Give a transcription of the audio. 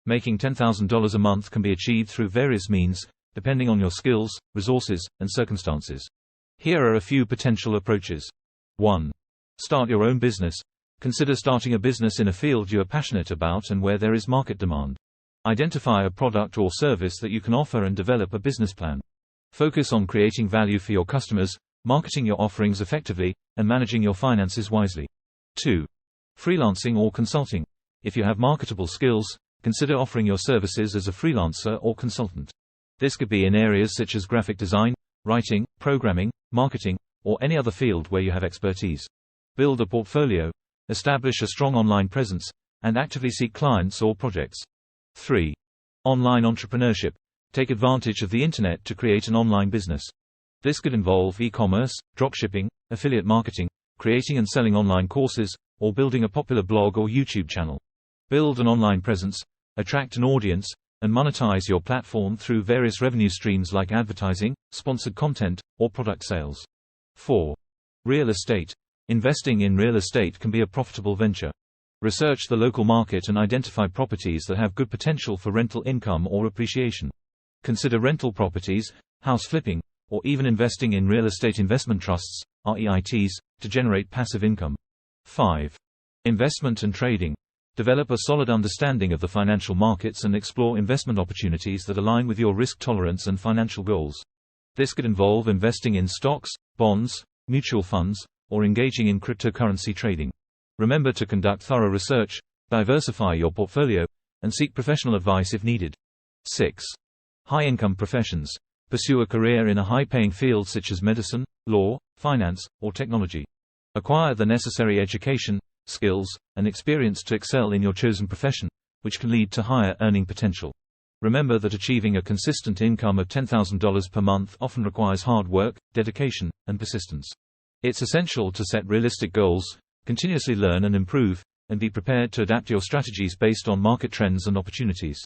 Making $10,000 a month can be achieved through various means, depending on your skills, resources, and circumstances. Here are a few potential approaches. 1. Start your own business. Consider starting a business in a field you are passionate about and where there is market demand. Identify a product or service that you can offer and develop a business plan. Focus on creating value for your customers, marketing your offerings effectively, and managing your finances wisely. 2. Freelancing or consulting. If you have marketable skills, consider offering your services as a freelancer or consultant. This could be in areas such as graphic design, writing, programming, marketing, or any other field where you have expertise. Build a portfolio, establish a strong online presence, and actively seek clients or projects. 3. Online entrepreneurship. Take advantage of the internet to create an online business. This could involve e-commerce, dropshipping, affiliate marketing, creating and selling online courses, or building a popular blog or YouTube channel. Build an online presence, attract an audience, and monetize your platform through various revenue streams like advertising, sponsored content, or product sales. 4. Real estate. Investing in real estate can be a profitable venture. Research the local market and identify properties that have good potential for rental income or appreciation. Consider rental properties, house flipping, or even investing in real estate investment trusts, REITs, to generate passive income. 5. Investment and trading. Develop a solid understanding of the financial markets and explore investment opportunities that align with your risk tolerance and financial goals. This could involve investing in stocks, bonds, mutual funds, or engaging in cryptocurrency trading. Remember to conduct thorough research, diversify your portfolio, and seek professional advice if needed. 6. High-income professions. Pursue a career in a high-paying field such as medicine, law, finance, or technology. Acquire the necessary education, skills, and experience to excel in your chosen profession, which can lead to higher earning potential. Remember that achieving a consistent income of $10,000 per month often requires hard work, dedication, and persistence. It's essential to set realistic goals, continuously learn and improve, and be prepared to adapt your strategies based on market trends and opportunities.